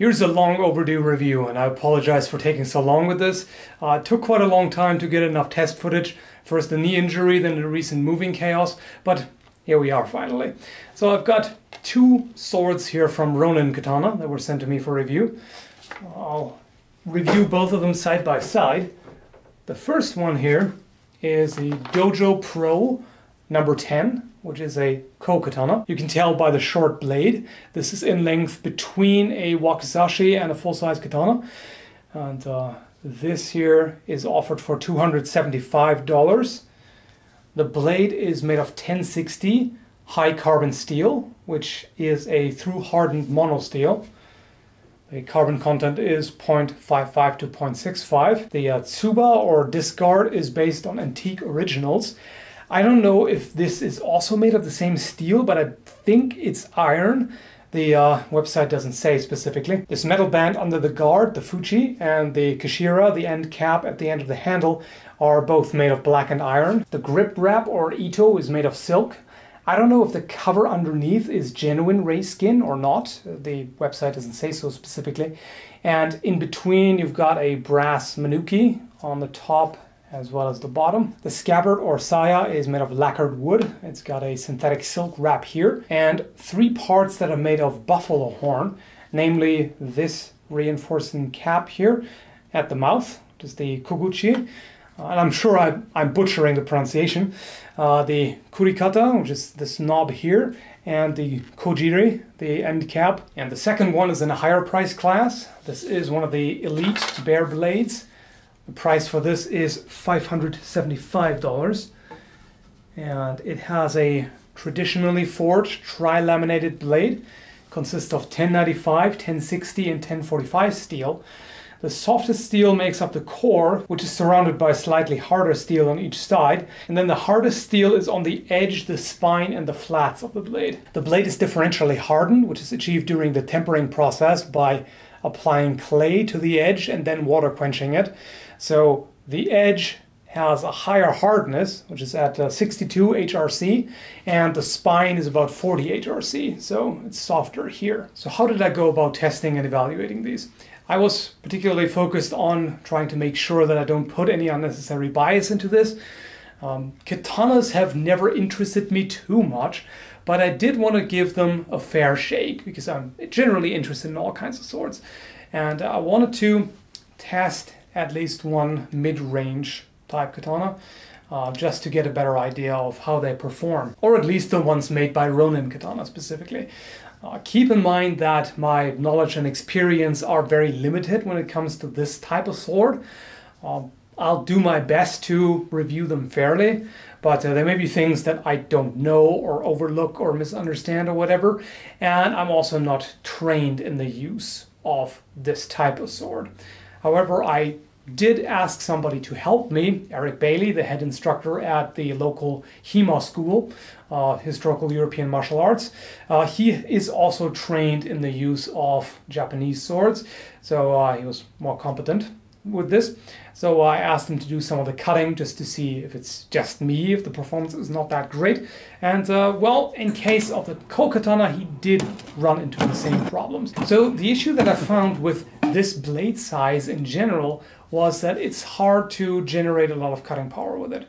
Here's a long overdue review, and I apologize for taking so long with this. It took quite a long time to get enough test footage. First the knee injury, then the recent moving chaos, but here we are finally. So I've got two swords here from Ronin Katana that were sent to me for review. I'll review both of them side by side. The first one here is the Dojo Pro number 10, which is a katana. You can tell by the short blade. This is in length between a wakizashi and a full-size katana. And this here is offered for $275. The blade is made of 1060 high carbon steel, which is a through-hardened monosteel. The carbon content is 0.55 to 0.65. The tsuba or discard is based on antique originals. I don't know if this is also made of the same steel, but I think it's iron. The website doesn't say specifically. This metal band under the guard, the fuchi, and the kashira, the end cap at the end of the handle, are both made of blackened iron. The grip wrap or ito is made of silk. I don't know if the cover underneath is genuine ray skin or not. The website doesn't say so specifically. And in between you've got a brass Menuki on the top as well as the bottom. The scabbard or saya is made of lacquered wood. It's got a synthetic silk wrap here. And three parts that are made of buffalo horn, namely this reinforcing cap here at the mouth, which is the koguchi. And I'm sure I'm butchering the pronunciation. The kurikata, which is this knob here, and the kojiri, the end cap. And the second one is in a higher price class. This is one of the elite bear blades. The price for this is $575. And it has a traditionally forged tri-laminated blade. Consists of 1095, 1060, and 1045 steel. The softest steel makes up the core, which is surrounded by slightly harder steel on each side. And then the hardest steel is on the edge, the spine, and the flats of the blade. The blade is differentially hardened, which is achieved during the tempering process by applying clay to the edge and then water quenching it. So the edge has a higher hardness, which is at 62 HRC, and the spine is about 40 HRC, so it's softer here. So how did I go about testing and evaluating these? I was particularly focused on trying to make sure that I don't put any unnecessary bias into this. Katanas have never interested me too much, but I did want to give them a fair shake because I'm generally interested in all kinds of swords. And I wanted to test at least one mid-range type katana just to get a better idea of how they perform, or at least the ones made by Ronin Katana specifically. Keep in mind that my knowledge and experience are very limited when it comes to this type of sword. I'll do my best to review them fairly, but there may be things that I don't know or overlook or misunderstand or whatever, and I'm also not trained in the use of this type of sword. However, I did ask somebody to help me, Eric Bailey, the head instructor at the local HEMA school, Historical European Martial Arts. He is also trained in the use of Japanese swords, so he was more competent with this. So I asked him to do some of the cutting just to see if it's just me, if the performance is not that great. And well, in case of the katana, he did run into the same problems. So the issue that I found with this blade size in general was that it's hard to generate a lot of cutting power with it.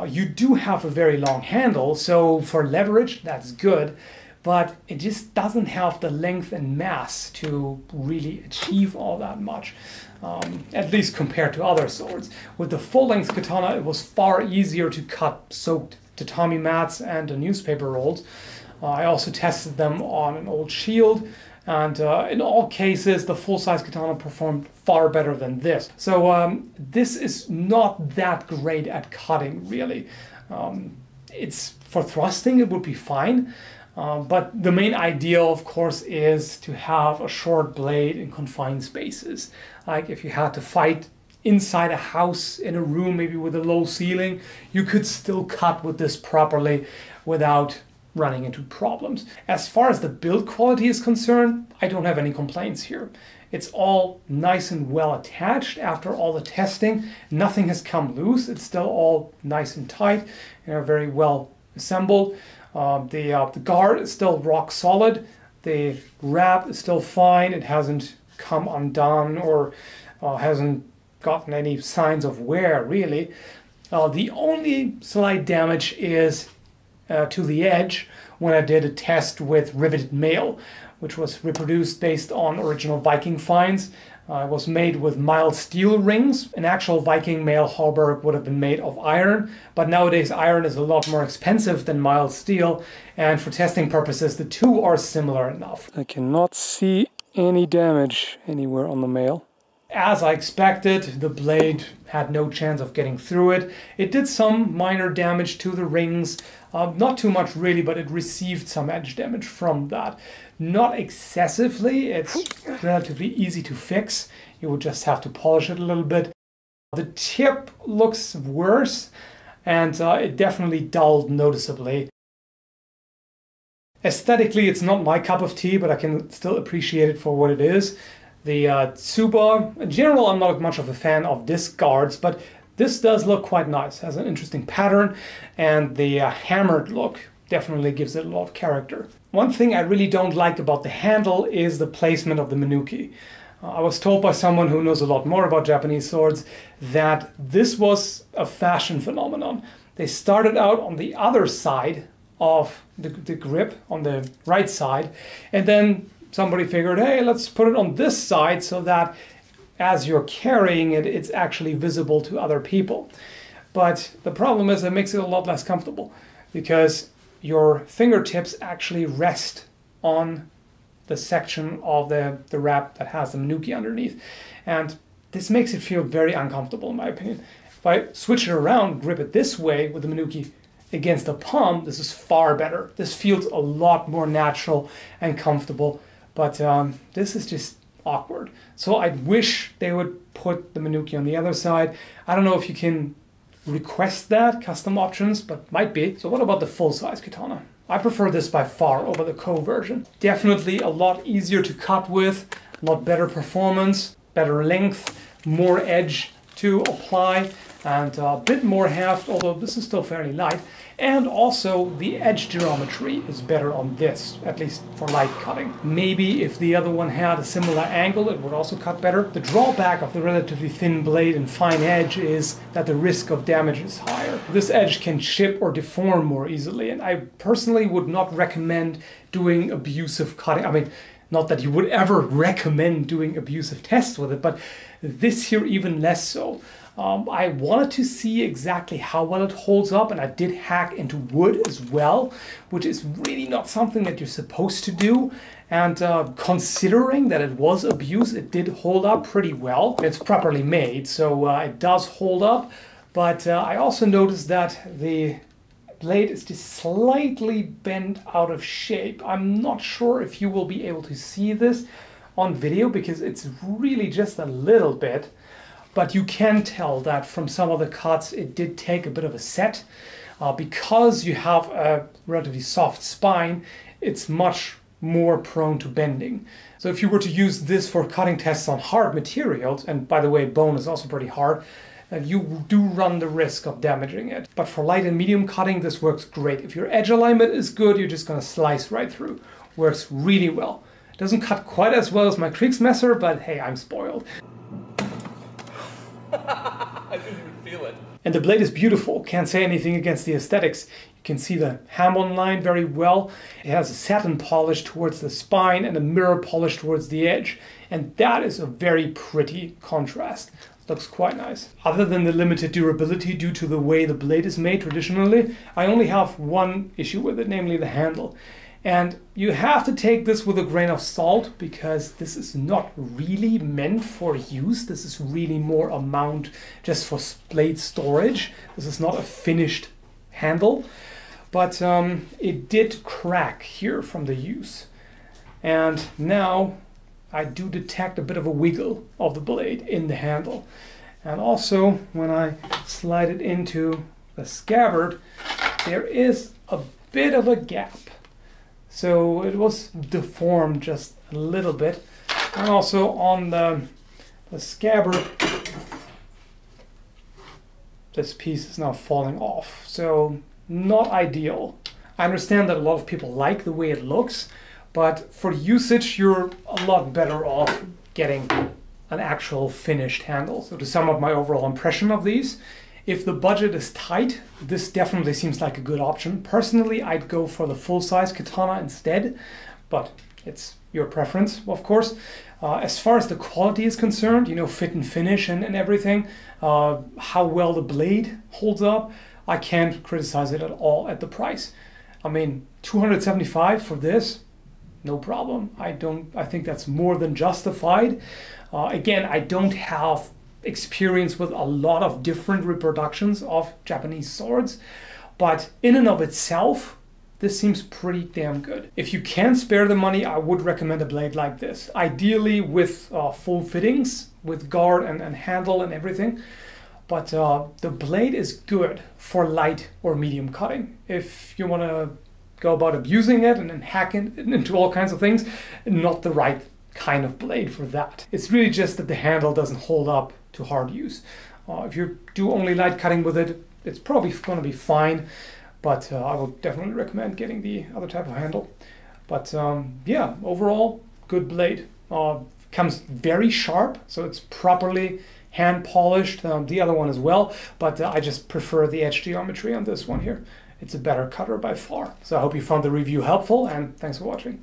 You do have a very long handle, so for leverage that's good, but it just doesn't have the length and mass to really achieve all that much, at least compared to other swords. With the full-length katana, it was far easier to cut soaked tatami mats and newspaper rolls. I also tested them on an old shield, and in all cases, the full-size katana performed far better than this. So this is not that great at cutting, really. It's for thrusting, it would be fine. But the main idea, of course, is to have a short blade in confined spaces. Like if you had to fight inside a house, in a room, maybe with a low ceiling, you could still cut with this properly without running into problems. As far as the build quality is concerned, I don't have any complaints here. It's all nice and well attached after all the testing. Nothing has come loose. It's still all nice and tight and very well assembled. The guard is still rock solid. The wrap is still fine. It hasn't come undone or hasn't gotten any signs of wear, really. The only slight damage is to the edge when I did a test with riveted mail, which was reproduced based on original Viking finds. It was made with mild steel rings. An actual Viking mail halberd would have been made of iron, but nowadays iron is a lot more expensive than mild steel, and for testing purposes the two are similar enough. I cannot see any damage anywhere on the mail. As I expected, the blade had no chance of getting through it. It did some minor damage to the rings, not too much really, but it received some edge damage from that. Not excessively, it's relatively easy to fix. You would just have to polish it a little bit. The tip looks worse, and it definitely dulled noticeably. Aesthetically, it's not my cup of tea, but I can still appreciate it for what it is. The Tsuba, in general, I'm not much of a fan of disc guards, but this does look quite nice. It has an interesting pattern, and the hammered look definitely gives it a lot of character. One thing I really don't like about the handle is the placement of the Menuki. I was told by someone who knows a lot more about Japanese swords that this was a fashion phenomenon. They started out on the other side of the grip, on the right side, and then somebody figured, hey, let's put it on this side so that as you're carrying it, it's actually visible to other people. But the problem is it makes it a lot less comfortable because your fingertips actually rest on the section of the wrap that has the Menuki underneath. And this makes it feel very uncomfortable in my opinion. If I switch it around, grip it this way with the Menuki against the palm, this is far better. This feels a lot more natural and comfortable. But this is just awkward. So I wish they would put the Menuki on the other side. I don't know if you can request that, custom options, but might be. So what about the full-size katana? I prefer this by far over the Ko version. Definitely a lot easier to cut with, a lot better performance, better length, more edge to apply, and a bit more heft, although this is still fairly light. And also the edge geometry is better on this, at least for light cutting. Maybe if the other one had a similar angle, it would also cut better. The drawback of the relatively thin blade and fine edge is that the risk of damage is higher. This edge can chip or deform more easily, and I personally would not recommend doing abusive cutting. I mean, not that you would ever recommend doing abusive tests with it, but this here even less so. I wanted to see exactly how well it holds up, and I did hack into wood as well, which is really not something that you're supposed to do. And considering that it was abused, it did hold up pretty well. It's properly made, so it does hold up. But I also noticed that the blade is just slightly bent out of shape. I'm not sure if you will be able to see this on video because it's really just a little bit. But you can tell that from some of the cuts it did take a bit of a set. Because you have a relatively soft spine, it's much more prone to bending. So if you were to use this for cutting tests on hard materials, and by the way, bone is also pretty hard, you do run the risk of damaging it. But for light and medium cutting, this works great. If your edge alignment is good, you're just gonna slice right through. Works really well. It doesn't cut quite as well as my Kriegsmesser, but hey, I'm spoiled. I didn't even feel it. And the blade is beautiful. Can't say anything against the aesthetics. You can see the hamon line very well. It has a satin polish towards the spine and a mirror polish towards the edge. And that is a very pretty contrast. Looks quite nice. Other than the limited durability due to the way the blade is made traditionally, I only have one issue with it, namely the handle. And you have to take this with a grain of salt because this is not really meant for use. This is really more a mount just for blade storage. This is not a finished handle, but it did crack here from the use. And now I do detect a bit of a wiggle of the blade in the handle. And also when I slide it into the scabbard, there is a bit of a gap. So it was deformed just a little bit. And also on the scabbard, this piece is now falling off. So not ideal. I understand that a lot of people like the way it looks, but for usage, you're a lot better off getting an actual finished handle. So to sum up my overall impression of these, if the budget is tight, this definitely seems like a good option. Personally, I'd go for the full-size katana instead, but it's your preference, of course. As far as the quality is concerned, you know, fit and finish and everything, how well the blade holds up, I can't criticize it at all at the price. I mean, $275 for this, no problem. I think that's more than justified. Again, I don't have experience with a lot of different reproductions of Japanese swords, but in and of itself, this seems pretty damn good. If you can spare the money, I would recommend a blade like this. Ideally with full fittings, with guard and handle and everything. But the blade is good for light or medium cutting. If you want to go about abusing it and then hack it into all kinds of things, not the right kind of blade for that. It's really just that the handle doesn't hold up to hard use. If you do only light cutting with it, it's probably going to be fine, but I would definitely recommend getting the other type of handle. But yeah, overall, good blade. Comes very sharp, so it's properly hand polished, the other one as well, but I just prefer the edge geometry on this one here. It's a better cutter by far. So I hope you found the review helpful, and thanks for watching.